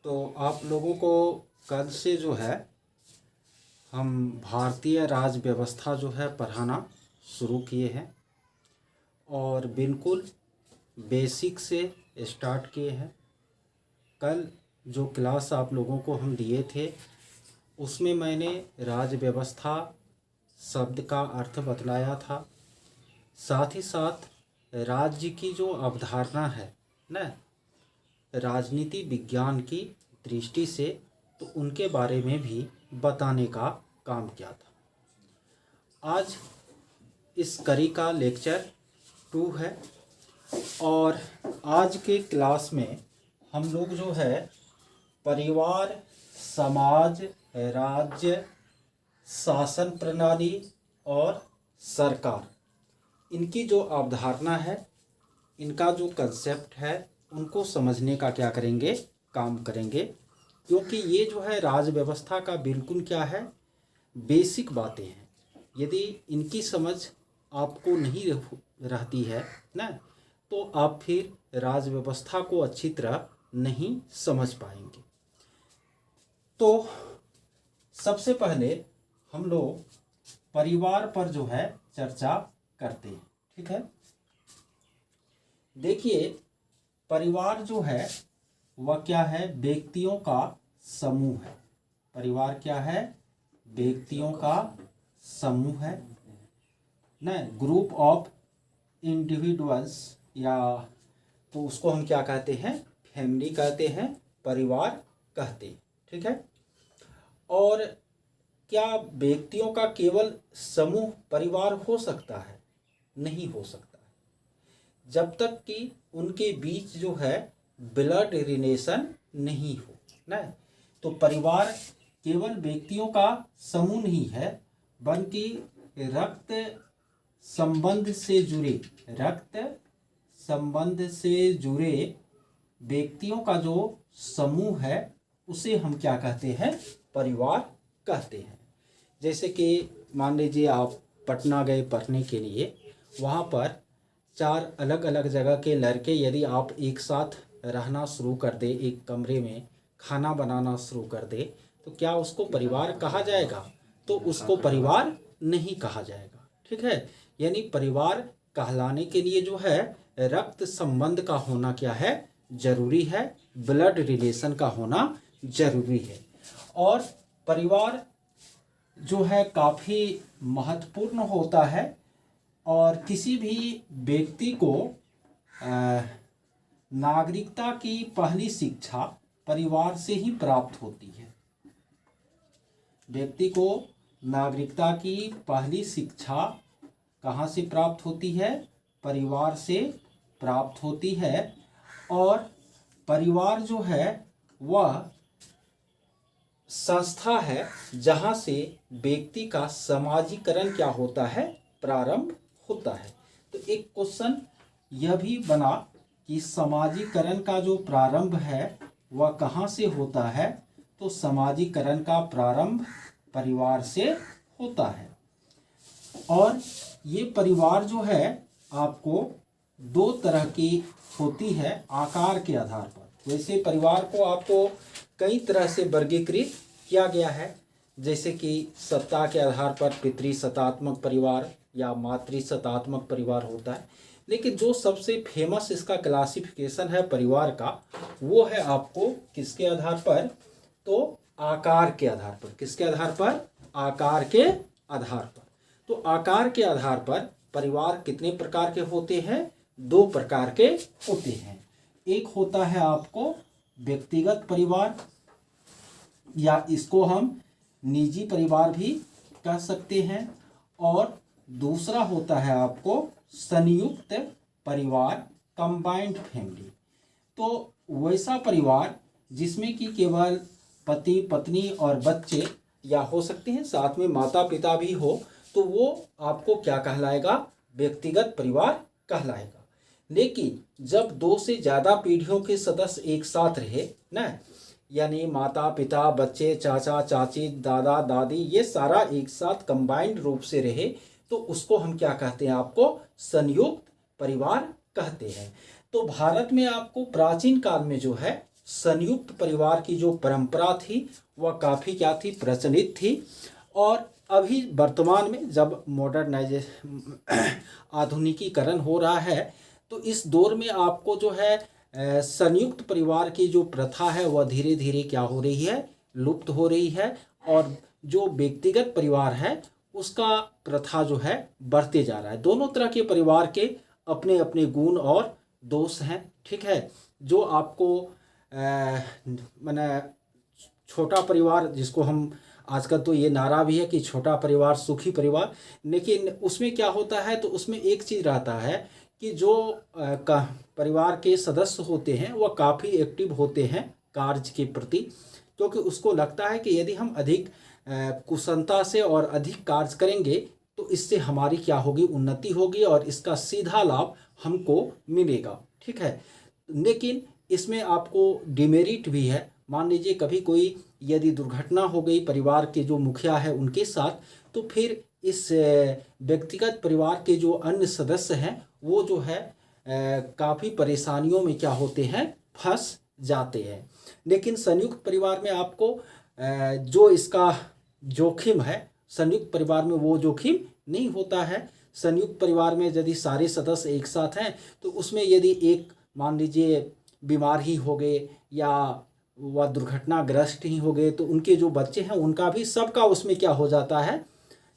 तो आप लोगों को कल से जो है हम भारतीय राज व्यवस्था जो है पढ़ाना शुरू किए हैं और बिल्कुल बेसिक से स्टार्ट किए हैं। कल जो क्लास आप लोगों को हम दिए थे उसमें मैंने राज व्यवस्था शब्द का अर्थ बतलाया था, साथ ही साथ राज्य की जो अवधारणा है ना राजनीति विज्ञान की दृष्टि से, तो उनके बारे में भी बताने का काम किया था। आज इस कड़ी का लेक्चर 2 है और आज के क्लास में हम लोग जो है परिवार, समाज, राज्य, शासन प्रणाली और सरकार, इनकी जो अवधारणा है, इनका जो कंसेप्ट है, उनको समझने का क्या करेंगे, काम करेंगे। क्योंकि ये जो है राज व्यवस्था का बिल्कुल क्या है, बेसिक बातें हैं। यदि इनकी समझ आपको नहीं रहती है ना, तो आप फिर राज व्यवस्था को अच्छी तरह नहीं समझ पाएंगे। तो सबसे पहले हम लोग परिवार पर जो है चर्चा करते हैं, ठीक है। देखिए, परिवार जो है वह क्या है, व्यक्तियों का समूह है। परिवार क्या है, व्यक्तियों का समूह है ना, ग्रुप ऑफ इंडिविजुअल्स, या तो उसको हम क्या कहते हैं, फैमिली कहते हैं, परिवार कहते हैं, ठीक है। और क्या व्यक्तियों का केवल समूह परिवार हो सकता है? नहीं हो सकता है, जब तक कि उनके बीच जो है ब्लड रिलेशन नहीं हो ना। तो परिवार केवल व्यक्तियों का समूह नहीं है, बल्कि रक्त संबंध से जुड़े व्यक्तियों का जो समूह है उसे हम क्या कहते हैं, परिवार कहते हैं। जैसे कि मान लीजिए आप पटना गए पढ़ने के लिए, वहाँ पर 4 अलग अलग जगह के लड़के यदि आप एक साथ रहना शुरू कर दे, एक कमरे में खाना बनाना शुरू कर दे, तो क्या उसको परिवार कहा जाएगा? तो उसको परिवार नहीं कहा जाएगा, ठीक है। यानी परिवार कहलाने के लिए जो है रक्त संबंध का होना क्या है, जरूरी है, ब्लड रिलेशन का होना जरूरी है। और परिवार जो है काफ़ी महत्वपूर्ण होता है और किसी भी व्यक्ति को नागरिकता की पहली शिक्षा परिवार से ही प्राप्त होती है। व्यक्ति को नागरिकता की पहली शिक्षा कहाँ से प्राप्त होती है? परिवार से प्राप्त होती है। और परिवार जो है वह संस्था है जहाँ से व्यक्ति का समाजीकरण क्या होता है, प्रारंभ होता है। तो एक क्वेश्चन यह भी बना कि समाजीकरण का जो प्रारंभ है वह कहाँ से होता है? तो समाजीकरण का प्रारंभ परिवार से होता है। और ये परिवार जो है आपको 2 तरह की होती है आकार के आधार पर। वैसे परिवार को आपको कई तरह से वर्गीकृत किया गया है, जैसे कि सत्ता के आधार पर पितृसत्तात्मक परिवार या मातृसत्तात्मक परिवार होता है। लेकिन जो सबसे फेमस इसका क्लासिफिकेशन है परिवार का, वो है आपको किसके आधार पर? तो आकार के आधार पर। किसके आधार पर? आकार के आधार पर। तो आकार के आधार पर परिवार कितने प्रकार के होते हैं? 2 प्रकार के होते हैं। एक होता है आपको व्यक्तिगत परिवार, या इसको हम निजी परिवार भी कह सकते हैं। और दूसरा होता है आपको संयुक्त परिवार, कंबाइंड फैमिली। तो वैसा परिवार जिसमें कि केवल पति पत्नी और बच्चे, या हो सकते हैं साथ में माता पिता भी हो, तो वो आपको क्या कहलाएगा? व्यक्तिगत परिवार कहलाएगा। लेकिन जब 2 से ज़्यादा पीढ़ियों के सदस्य एक साथ रहे ना, यानी माता पिता, बच्चे, चाचा चाची, दादा दादी, ये सारा एक साथ कंबाइंड रूप से रहे, तो उसको हम क्या कहते हैं? आपको संयुक्त परिवार कहते हैं। तो भारत में आपको प्राचीन काल में जो है संयुक्त परिवार की जो परंपरा थी वह काफ़ी क्या थी, प्रचलित थी। और अभी वर्तमान में जब आधुनिकीकरण हो रहा है, तो इस दौर में आपको जो है संयुक्त परिवार की जो प्रथा है वह धीरे धीरे क्या हो रही है, लुप्त हो रही है। और जो व्यक्तिगत परिवार है उसका प्रथा जो है बढ़ते जा रहा है। दोनों तरह के परिवार के अपने अपने गुण और दोष हैं, ठीक है। जो आपको माने छोटा परिवार, जिसको हम आजकल तो ये नारा भी है कि छोटा परिवार सुखी परिवार, लेकिन उसमें क्या होता है, तो उसमें एक चीज़ रहता है कि जो परिवार के सदस्य होते हैं वह काफ़ी एक्टिव होते हैं कार्य के प्रति, क्योंकि उसको लगता है कि यदि हम अधिक कुशलता से और अधिक कार्य करेंगे तो इससे हमारी क्या होगी, उन्नति होगी और इसका सीधा लाभ हमको मिलेगा, ठीक है। लेकिन इसमें आपको डिमेरिट भी है। मान लीजिए कभी कोई यदि दुर्घटना हो गई परिवार के जो मुखिया है उनके साथ, तो फिर इस व्यक्तिगत परिवार के जो अन्य सदस्य हैं वो जो है काफ़ी परेशानियों में क्या होते हैं, फंस जाते हैं। लेकिन संयुक्त परिवार में आपको जो इसका जोखिम है, संयुक्त परिवार में वो जोखिम नहीं होता है। संयुक्त परिवार में यदि सारे सदस्य एक साथ हैं तो उसमें यदि एक मान लीजिए बीमार ही हो गए या वह दुर्घटनाग्रस्त ही हो गए, तो उनके जो बच्चे हैं उनका भी, सबका उसमें क्या हो जाता है,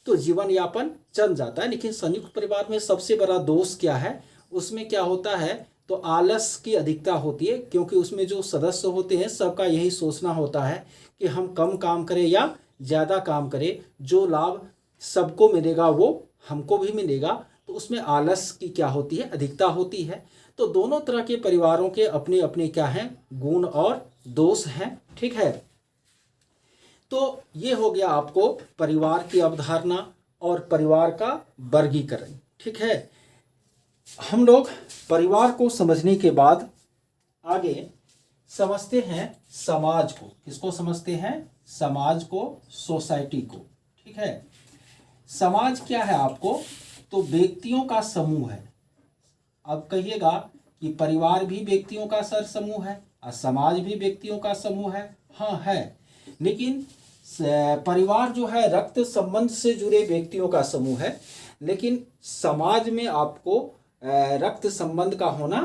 तो जीवन यापन चल जाता है। लेकिन संयुक्त परिवार में सबसे बड़ा दोष क्या है, उसमें क्या होता है, तो आलस की अधिकता होती है। क्योंकि उसमें जो सदस्य होते हैं सबका यही सोचना होता है कि हम कम काम करें या ज़्यादा काम करें, जो लाभ सबको मिलेगा वो हमको भी मिलेगा। तो उसमें आलस की क्या होती है, अधिकता होती है। तो दोनों तरह के परिवारों के अपने अपने क्या हैं, गुण और दोष हैं, ठीक है। तो ये हो गया आपको परिवार की अवधारणा और परिवार का वर्गीकरण, ठीक है। हम लोग परिवार को समझने के बाद आगे समझते हैं समाज को। किसको समझते हैं, समाज को, सोसाइटी को, ठीक है। समाज क्या है आपको, तो व्यक्तियों का समूह है। अब कहिएगा कि परिवार भी व्यक्तियों का सर समूह है और समाज भी व्यक्तियों का समूह है। हाँ है, लेकिन परिवार जो है रक्त संबंध से जुड़े व्यक्तियों का समूह है। लेकिन समाज में आपको रक्त संबंध का होना,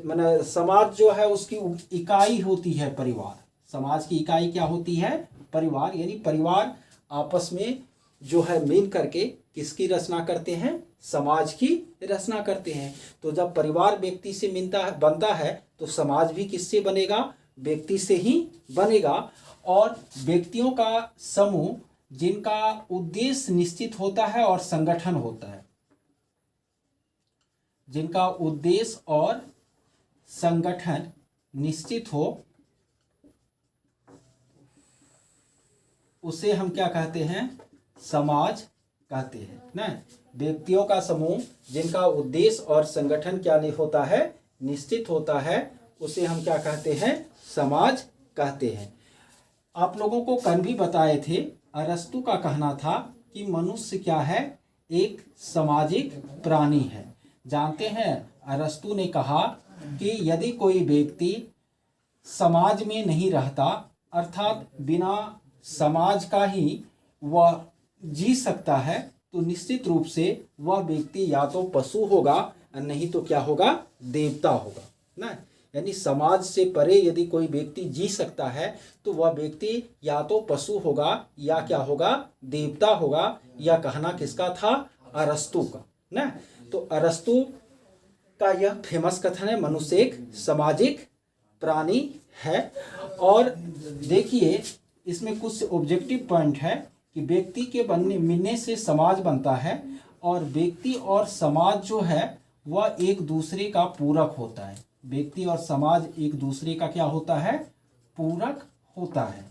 माने समाज जो है उसकी इकाई होती है परिवार। समाज की इकाई क्या होती है, परिवार। यानी परिवार आपस में जो है मिल करके किसकी रचना करते हैं, समाज की रचना करते हैं। तो जब परिवार व्यक्ति से बनता है तो समाज भी किससे बनेगा, व्यक्ति से ही बनेगा। और व्यक्तियों का समूह जिनका उद्देश्य निश्चित होता है और संगठन होता है, जिनका उद्देश्य और संगठन निश्चित हो, उसे हम क्या कहते हैं, समाज कहते हैं ना। व्यक्तियों का समूह जिनका उद्देश्य और संगठन क्या नहीं होता है, निश्चित होता है, उसे हम क्या कहते हैं, समाज कहते हैं। आप लोगों को कल भी बताए थे, अरस्तु का कहना था कि मनुष्य क्या है, एक सामाजिक प्राणी है। जानते हैं अरस्तु ने कहा कि यदि कोई व्यक्ति समाज में नहीं रहता, अर्थात बिना समाज का ही वह जी सकता है, तो निश्चित रूप से वह व्यक्ति या तो पशु होगा और नहीं तो क्या होगा, देवता होगा ना। यानी समाज से परे यदि कोई व्यक्ति जी सकता है तो वह व्यक्ति या तो पशु होगा या क्या होगा, देवता होगा। यह कहना किसका था, अरस्तु का ना। तो अरस्तु का यह फेमस कथन है, मनुष्य एक सामाजिक प्राणी है। और देखिए इसमें कुछ ऑब्जेक्टिव पॉइंट है कि व्यक्ति के मिलने से समाज बनता है और व्यक्ति और समाज जो है वह एक दूसरे का पूरक होता है। व्यक्ति और समाज एक दूसरे का क्या होता है, पूरक होता है।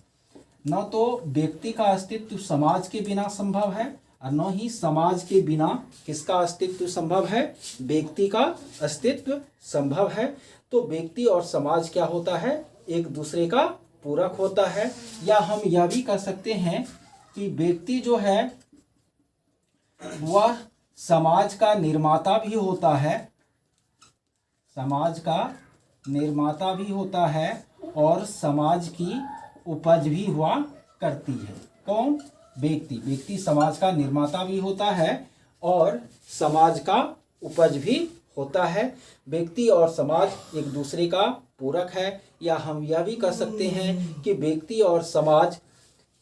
न तो व्यक्ति का अस्तित्व समाज के बिना संभव है और न ही समाज के बिना किसका अस्तित्व संभव है, व्यक्ति का अस्तित्व संभव है। तो व्यक्ति और समाज क्या होता है, एक दूसरे का पूरक होता है। या हम यह भी कह सकते हैं कि व्यक्ति जो है वह समाज का निर्माता भी होता है, समाज का निर्माता भी होता है और समाज की उपज भी हुआ करती है। कौन? व्यक्ति। व्यक्ति समाज का निर्माता भी होता है और समाज का उपज भी होता है। व्यक्ति और समाज एक दूसरे का पूरक है, या हम यह भी कह सकते हैं कि व्यक्ति और समाज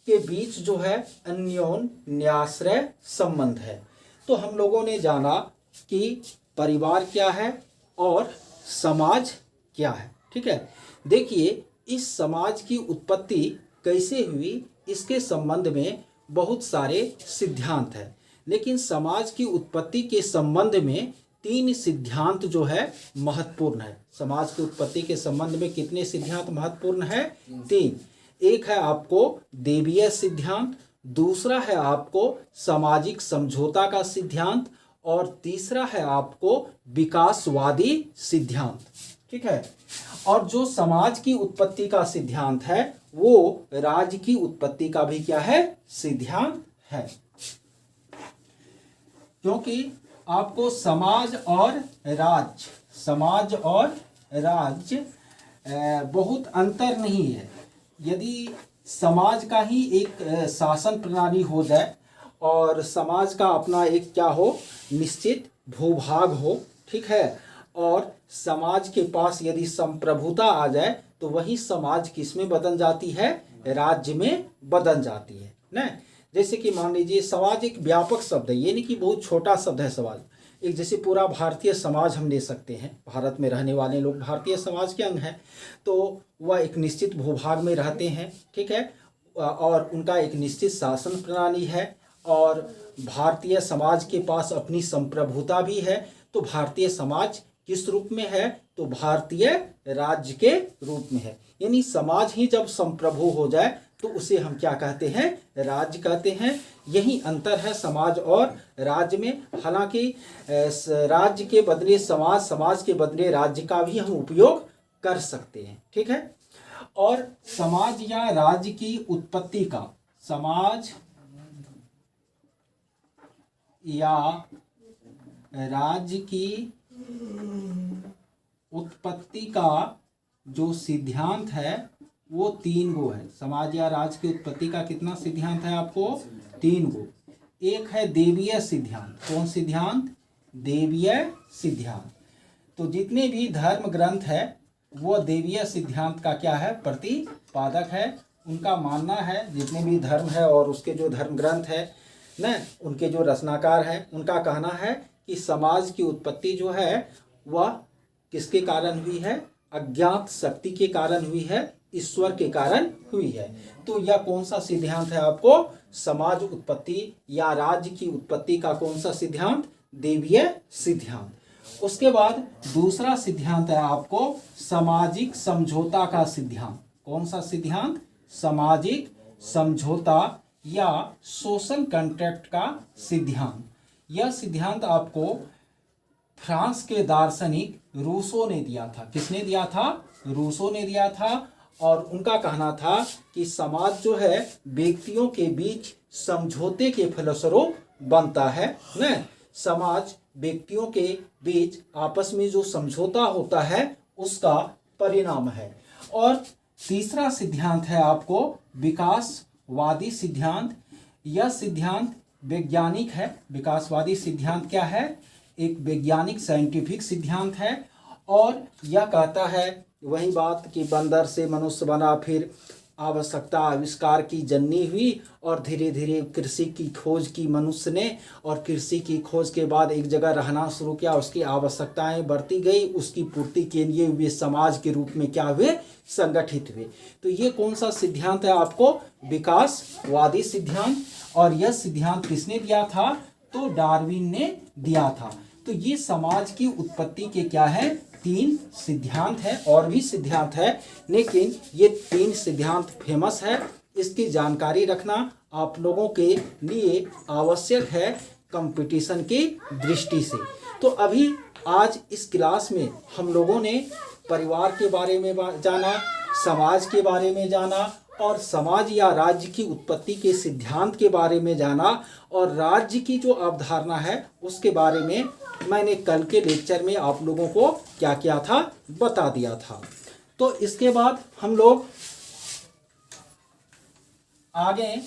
के बीच जो है अन्योन्याश्रय संबंध है। तो हम लोगों ने जाना कि परिवार क्या है और समाज क्या है। ठीक है, देखिए इस समाज की उत्पत्ति कैसे हुई, इसके संबंध में बहुत सारे सिद्धांत हैं, लेकिन समाज की उत्पत्ति के संबंध में 3 सिद्धांत जो है महत्वपूर्ण है। समाज की उत्पत्ति के संबंध में कितने सिद्धांत महत्वपूर्ण है? 3। एक है आपको देवीय सिद्धांत, दूसरा है आपको सामाजिक समझौता का सिद्धांत, और तीसरा है आपको विकासवादी सिद्धांत। ठीक है, और जो समाज की उत्पत्ति का सिद्धांत है वो राज्य की उत्पत्ति का भी क्या है? सिद्धांत है। क्योंकि आपको समाज और राज्य बहुत अंतर नहीं है। यदि समाज का ही एक शासन प्रणाली हो जाए और समाज का अपना एक क्या हो, निश्चित भूभाग हो, ठीक है, और समाज के पास यदि संप्रभुता आ जाए तो वही समाज किसमें बदल जाती है? राज्य में बदल जाती है ना। जैसे कि मान लीजिए समाज एक व्यापक शब्द है, ये नहीं कि बहुत छोटा शब्द है समाज। एक जैसे पूरा भारतीय समाज हम ले सकते हैं, भारत में रहने वाले लोग भारतीय समाज के अंग हैं, तो वह एक निश्चित भूभाग में रहते हैं, ठीक है, और उनका एक निश्चित शासन प्रणाली है, और भारतीय समाज के पास अपनी संप्रभुता भी है। तो भारतीय समाज किस रूप में है? तो भारतीय राज्य के रूप में है। यानी समाज ही जब संप्रभु हो जाए तो उसे हम क्या कहते हैं? राज्य कहते हैं। यही अंतर है समाज और राज्य में। हालांकि राज्य के बदले समाज, समाज के बदले राज्य का भी हम उपयोग कर सकते हैं। ठीक है, और समाज या राज्य की उत्पत्ति का, समाज या राज्य की उत्पत्ति का जो सिद्धांत है वो 3 गो है। समाज या राज्य की उत्पत्ति का कितना सिद्धांत है आपको? 3 गो। एक है देवीय सिद्धांत। कौन सिद्धांत? देवीय सिद्धांत। तो जितने भी धर्म ग्रंथ है वो देवीय सिद्धांत का क्या है? प्रतिपादक है। उनका मानना है, जितने भी धर्म है और उसके जो धर्म ग्रंथ है न, उनके जो रचनाकार हैं, उनका कहना है कि समाज की उत्पत्ति जो है वह किसके कारण हुई है? अज्ञात शक्ति के कारण हुई है, ईश्वर के कारण हुई है। तो यह कौन सा सिद्धांत है आपको? समाज उत्पत्ति या राज्य की उत्पत्ति का कौन सा सिद्धांत? देवीय सिद्धांत। उसके बाद दूसरा सिद्धांत है आपको सामाजिक समझौता का सिद्धांत। कौन सा सिद्धांत? सामाजिक समझौता या सोशल कॉन्ट्रैक्ट का सिद्धांत। यह सिद्धांत आपको फ्रांस के दार्शनिक रूसो ने दिया था। किसने दिया था? रूसो ने दिया था। और उनका कहना था कि समाज जो है व्यक्तियों के बीच समझौते के फलस्वरूप बनता है न। समाज व्यक्तियों के बीच आपस में जो समझौता होता है उसका परिणाम है। और तीसरा सिद्धांत है आपको विकासवादी सिद्धांत। यह सिद्धांत वैज्ञानिक है। विकासवादी सिद्धांत क्या है? एक वैज्ञानिक साइंटिफिक सिद्धांत है। और यह कहता है वही बात कि बंदर से मनुष्य बना, फिर आवश्यकता आविष्कार की जननी हुई, और धीरे धीरे कृषि की खोज की मनुष्य ने, और कृषि की खोज के बाद एक जगह रहना शुरू किया, उसकी आवश्यकताएं बढ़ती गई, उसकी पूर्ति के लिए वे समाज के रूप में क्या हुए? संगठित हुए। तो ये कौन सा सिद्धांत है आपको? विकासवादी सिद्धांत। और यह सिद्धांत किसने दिया था? तो डार्विन ने दिया था। तो ये समाज की उत्पत्ति के क्या है? 3 सिद्धांत है। और भी सिद्धांत है, लेकिन ये 3 सिद्धांत फेमस है। इसकी जानकारी रखना आप लोगों के लिए आवश्यक है कंपटीशन की दृष्टि से। तो अभी आज इस क्लास में हम लोगों ने परिवार के बारे में जाना, समाज के बारे में जाना, और समाज या राज्य की उत्पत्ति के सिद्धांत के बारे में जाना, और राज्य की जो अवधारणा है उसके बारे में मैंने कल के लेक्चर में आप लोगों को क्या किया था? बता दिया था। तो इसके बाद हम लोग आगे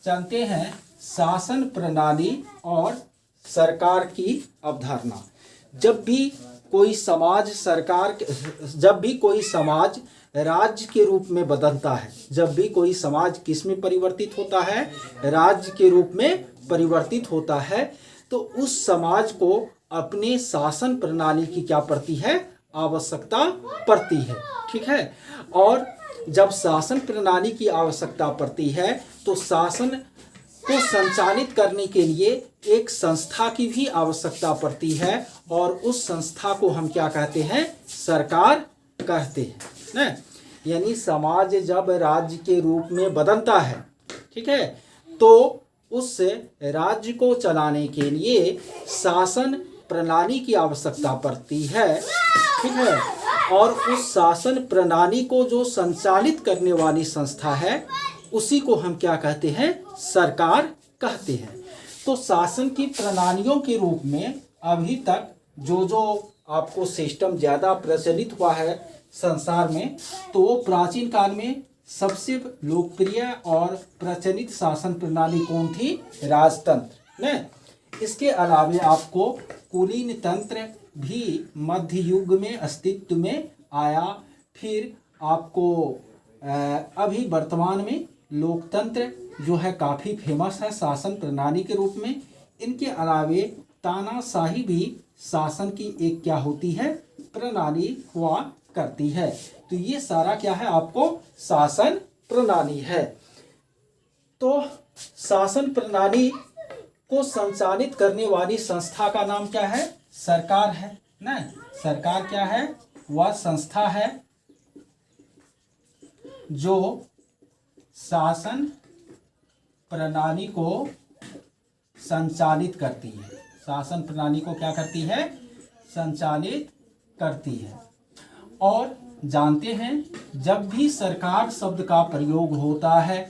चलते हैं शासन प्रणाली और सरकार की अवधारणा। जब भी कोई समाज राज्य के रूप में बदलता है, जब भी कोई समाज किस में परिवर्तित होता है, राज्य के रूप में परिवर्तित होता है, तो उस समाज को अपने शासन प्रणाली की क्या पड़ती है, आवश्यकता पड़ती है। ठीक है। और जब शासन प्रणाली की आवश्यकता पड़ती है तो शासन को संचालित करने के लिए एक संस्था की भी आवश्यकता पड़ती है, और उस संस्था को हम क्या कहते हैं, सरकार कहते हैं ना। यानी समाज जब राज्य के रूप में बदलता है, ठीक है, तो उस राज्य को चलाने के लिए शासन प्रणाली की आवश्यकता पड़ती है। ठीक है। और उस शासन प्रणाली को जो संचालित करने वाली संस्था है उसी को हम क्या कहते हैं, सरकार कहते हैं। तो शासन की प्रणालियों के रूप में अभी तक जो आपको सिस्टम ज़्यादा प्रचलित हुआ है संसार में, तो वो प्राचीन काल में सबसे लोकप्रिय और प्रचलित शासन प्रणाली कौन थी, राजतंत्र न। इसके अलावा आपको कुलीन तंत्र भी मध्य युग में अस्तित्व में आया। फिर आपको अभी वर्तमान में लोकतंत्र जो है काफ़ी फेमस है शासन प्रणाली के रूप में। इनके अलावे तानाशाही भी शासन की एक क्या होती है, प्रणाली हुआ करती है। तो ये सारा क्या है, आपको शासन प्रणाली है। तो शासन प्रणाली को संचालित करने वाली संस्था का नाम क्या है, सरकार है ना। सरकार क्या है, वह संस्था है जो शासन प्रणाली को संचालित करती है। शासन प्रणाली को क्या करती है, संचालित करती है। और जानते हैं जब भी सरकार शब्द का प्रयोग होता है,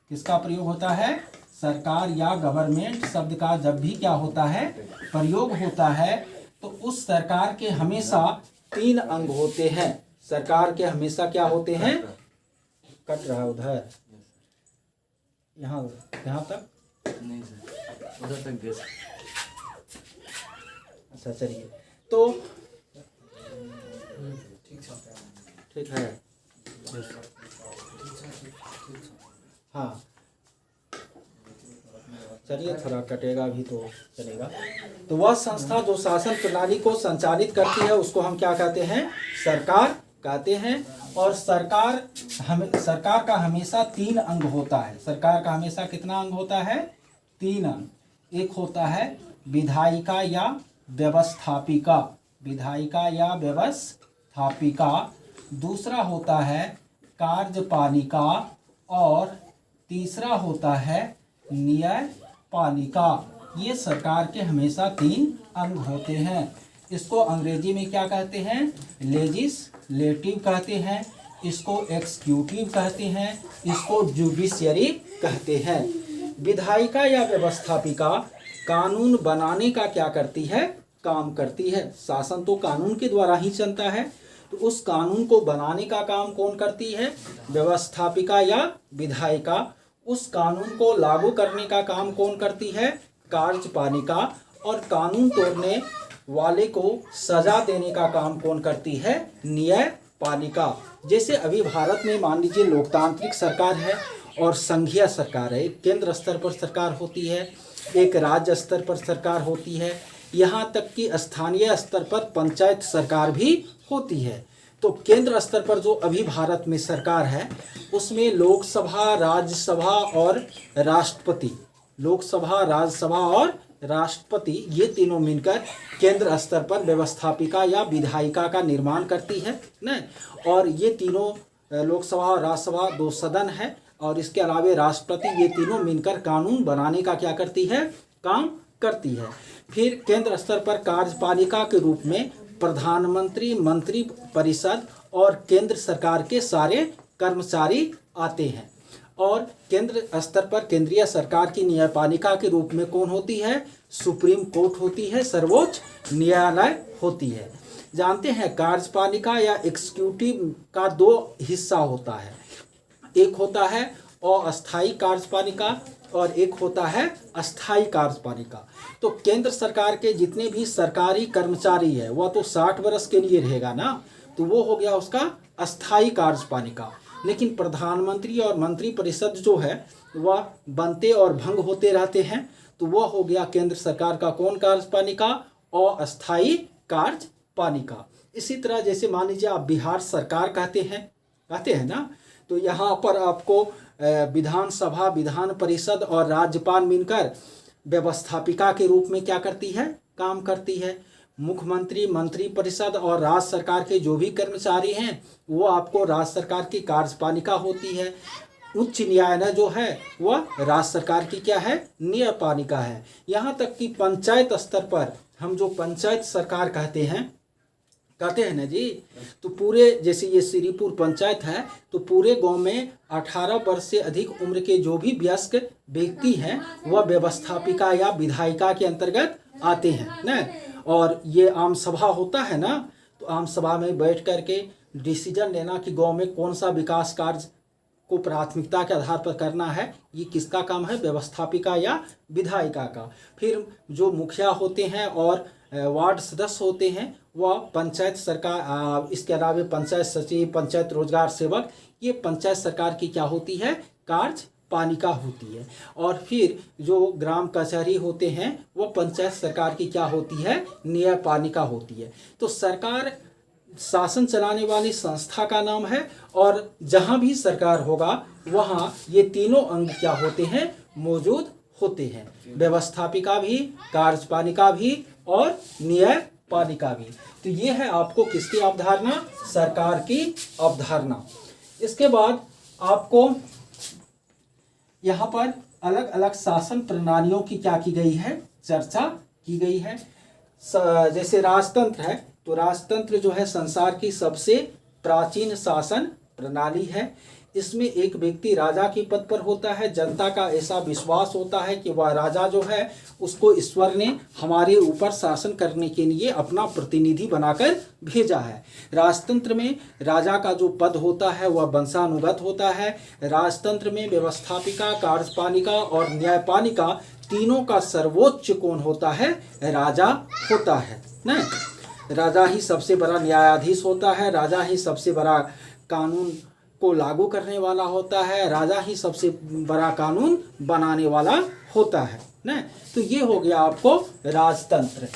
किसका प्रयोग होता है, सरकार या गवर्नमेंट शब्द का जब भी क्या होता है, प्रयोग होता है, तो उस सरकार के हमेशा 3 अंग होते हैं। सरकार के हमेशा क्या होते हैं, कट रहा उधर, यहाँ तक नहीं सर, उधर तक गैस। अच्छा चलिए, तो ठीक है, हाँ चलिए, थोड़ा कटेगा भी तो चलेगा। तो वह संस्था जो शासन प्रणाली को संचालित करती है उसको हम क्या कहते हैं, सरकार कहते हैं। और सरकार का हमेशा 3 अंग होता है। सरकार का हमेशा कितना अंग होता है, 3 अंग। एक होता है विधायिका या व्यवस्थापिका, विधायिका या व्यवस्थापिका। दूसरा होता है कार्यपालिका, और तीसरा होता है न्यायपालिका। ये सरकार के हमेशा 3 अंग होते हैं। इसको अंग्रेजी में क्या कहते हैं, लेजिस्लेटिव कहते हैं, इसको एक्सिक्यूटिव कहते हैं, इसको जुडिशियरी कहते हैं। विधायिका या व्यवस्थापिका कानून बनाने का क्या करती है, काम करती है। शासन तो कानून के द्वारा ही चलता है, तो उस कानून को बनाने का काम कौन करती है, व्यवस्थापिका या विधायिका। उस कानून को लागू करने का काम कौन करती है, कार्यपालिका। और कानून तोड़ने वाले को सजा देने का काम कौन करती है, न्यायपालिका। जैसे अभी भारत में मान लीजिए लोकतांत्रिक सरकार है और संघीय सरकार है। एक केंद्र स्तर पर सरकार होती है, एक राज्य स्तर पर सरकार होती है, यहाँ तक कि स्थानीय स्तर पर पंचायत सरकार भी होती है। तो केंद्र स्तर पर जो अभी भारत में सरकार है उसमें लोकसभा, राज्यसभा और राष्ट्रपति, लोकसभा, राज्यसभा और राष्ट्रपति, ये तीनों मिलकर केंद्र स्तर पर व्यवस्थापिका या विधायिका का निर्माण करती है न। और ये तीनों लोकसभा और राज्यसभा 2 सदन है, और इसके अलावा राष्ट्रपति, ये तीनों मिलकर कानून बनाने का क्या करती है, काम करती है। फिर केंद्र स्तर पर कार्यपालिका के रूप में प्रधानमंत्री, मंत्री परिषद और केंद्र सरकार के सारे कर्मचारी आते हैं। और केंद्र स्तर पर केंद्रीय सरकार की न्यायपालिका के रूप में कौन होती है, सुप्रीम कोर्ट होती है, सर्वोच्च न्यायालय होती है। जानते हैं कार्यपालिका या एग्जीक्यूटिव का दो हिस्सा होता है, एक होता है अस्थायी कार्यपालिका और एक होता है अस्थायी कार्यपालिका। तो केंद्र सरकार के जितने भी सरकारी कर्मचारी है वह तो 60 वर्ष के लिए रहेगा ना, तो वो हो गया उसका अस्थायी कार्यपालिका। लेकिन प्रधानमंत्री और मंत्रिपरिषद जो है वह बनते और भंग होते रहते हैं, तो वह हो गया केंद्र सरकार का कौन कार्यपालिका, अस्थायी कार्यपालिका। इसी तरह जैसे मान लीजिए आप बिहार सरकार कहते हैं ना, तो यहाँ पर आपको विधानसभा, विधान परिषद और राज्यपाल मिलकर व्यवस्थापिका के रूप में क्या करती है, काम करती है। मुख्यमंत्री, मंत्री परिषद और राज्य सरकार के जो भी कर्मचारी हैं वो आपको राज्य सरकार की कार्यपालिका होती है। उच्च न्यायालय जो है वह राज्य सरकार की क्या है, न्यायपालिका है। यहाँ तक कि पंचायत स्तर पर हम जो पंचायत सरकार कहते हैं ना जी, तो पूरे जैसे ये श्रीपुर पंचायत है, तो पूरे गांव में 18 वर्ष से अधिक उम्र के जो भी वयस्क व्यक्ति हैं वह व्यवस्थापिका या विधायिका के अंतर्गत आते हैं ना। और ये आम सभा होता है ना, तो आम सभा में बैठ करके डिसीजन लेना कि गांव में कौन सा विकास कार्य को प्राथमिकता के आधार पर करना है, ये किसका काम है, व्यवस्थापिका या विधायिका का। फिर जो मुखिया होते हैं और वार्ड सदस्य होते हैं वह पंचायत सरकार, इसके अलावा पंचायत सचिव, पंचायत रोजगार सेवक, ये पंचायत सरकार की क्या होती है, कार्यपालिका होती है। और फिर जो ग्राम कचहरी होते हैं वह पंचायत सरकार की क्या होती है, न्यायपालिका होती है। तो सरकार शासन चलाने वाली संस्था का नाम है, और जहां भी सरकार होगा वहां ये तीनों अंग क्या होते हैं, मौजूद होते हैं, व्यवस्थापिका भी, कार्यपालिका भी और न्यायपालिका भी। तो ये है आपको किसकी अवधारणा, सरकार की अवधारणा। इसके बाद आपको यहाँ पर अलग अलग शासन प्रणालियों की क्या की गई है, चर्चा की गई है। जैसे राजतंत्र है, तो राजतंत्र जो है संसार की सबसे प्राचीन शासन प्रणाली है। इसमें एक व्यक्ति राजा के पद पर होता है। जनता का ऐसा विश्वास होता है कि वह राजा जो है उसको ईश्वर ने हमारे ऊपर शासन करने के लिए अपना प्रतिनिधि बनाकर भेजा है। राजतंत्र में राजा का जो पद होता है वह वंशानुगत होता है। राजतंत्र में व्यवस्थापिका, कार्यपालिका और न्यायपालिका तीनों का सर्वोच्च कौन होता है, राजा होता है ना। राजा ही सबसे बड़ा न्यायाधीश होता है, राजा ही सबसे बड़ा कानून को लागू करने वाला होता है, राजा ही सबसे बड़ा कानून बनाने वाला होता है ना। तो ये हो गया आपको राजतंत्र।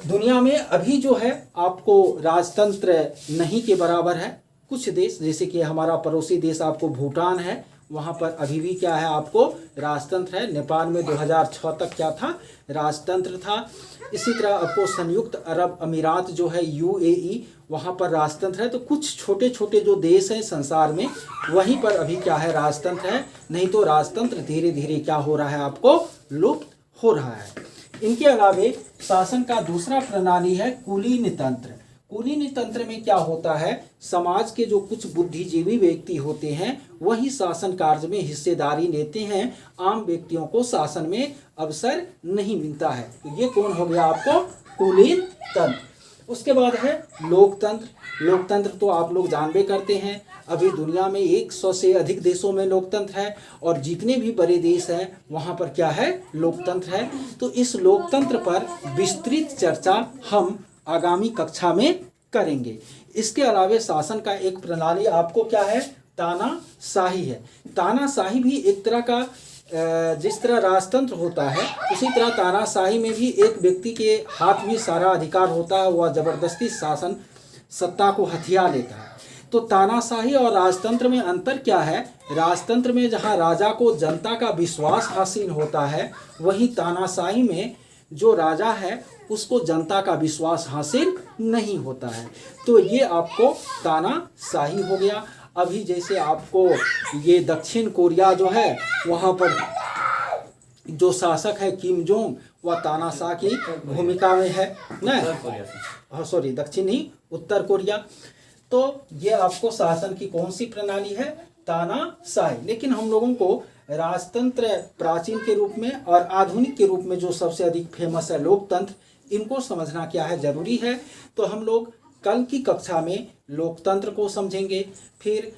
दुनिया में अभी जो है आपको राजतंत्र नहीं के बराबर है। कुछ देश जैसे कि हमारा पड़ोसी देश आपको भूटान है, वहाँ पर अभी भी क्या है, आपको राजतंत्र है। नेपाल में 2006 तक क्या था, राजतंत्र था। इसी तरह आपको संयुक्त अरब अमीरात जो है UAE, वहाँ पर राजतंत्र है। तो कुछ छोटे छोटे जो देश हैं संसार में वहीं पर अभी क्या है, राजतंत्र है। नहीं तो राजतंत्र धीरे धीरे क्या हो रहा है, आपको लुप्त हो रहा है। इनके अलावे शासन का दूसरा प्रणाली है कुलीन तंत्र। कुलीन तंत्र में क्या होता है, समाज के जो कुछ बुद्धिजीवी व्यक्ति होते हैं वही शासन कार्य में हिस्सेदारी लेते हैं। आम व्यक्तियों को शासन में अवसर नहीं मिलता है। तो ये कौन हो गया, आपको कुलीन तंत्र। उसके बाद है लोकतंत्र। लोकतंत्र तो आप लोग जानबे करते हैं, अभी दुनिया में 100 से अधिक देशों में लोकतंत्र है, और जितने भी बड़े देश हैं वहाँ पर क्या है, लोकतंत्र है। तो इस लोकतंत्र पर विस्तृत चर्चा हम आगामी कक्षा में करेंगे। इसके अलावा शासन का एक प्रणाली आपको क्या है, तानाशाही है। तानाशाही भी एक तरह का, जिस तरह राजतंत्र होता है उसी तरह तानाशाही में भी एक व्यक्ति के हाथ में सारा अधिकार होता है, वह जबरदस्ती शासन सत्ता को हथिया लेता है। तो तानाशाही और राजतंत्र में अंतर क्या है, राजतंत्र में जहां राजा को जनता का विश्वास हासिल होता है, वहीं तानाशाही में जो राजा है उसको जनता का विश्वास हासिल नहीं होता है। तो ये आपको तानाशाही हो गया। अभी जैसे आपको ये दक्षिण कोरिया जो है वहाँ पर जो शासक है किम जोंग, वह तानाशाह की भूमिका में है ना, सॉरी दक्षिण ही, उत्तर कोरिया। तो ये आपको शासन की कौन सी प्रणाली है, तानाशाही। लेकिन हम लोगों को राजतंत्र प्राचीन के रूप में और आधुनिक के रूप में जो सबसे अधिक फेमस है लोकतंत्र, इनको समझना क्या है जरूरी है। तो हम लोग कल की कक्षा में लोकतंत्र को समझेंगे, फिर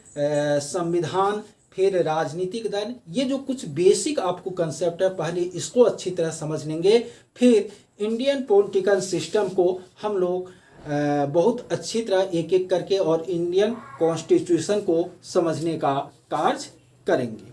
संविधान, फिर राजनीतिक दल, ये जो कुछ बेसिक आपको कंसेप्ट है पहले इसको अच्छी तरह समझ लेंगे। फिर इंडियन पॉलिटिकल सिस्टम को हम लोग बहुत अच्छी तरह एक एक करके और इंडियन कॉन्स्टिट्यूशन को समझने का कार्य करेंगे।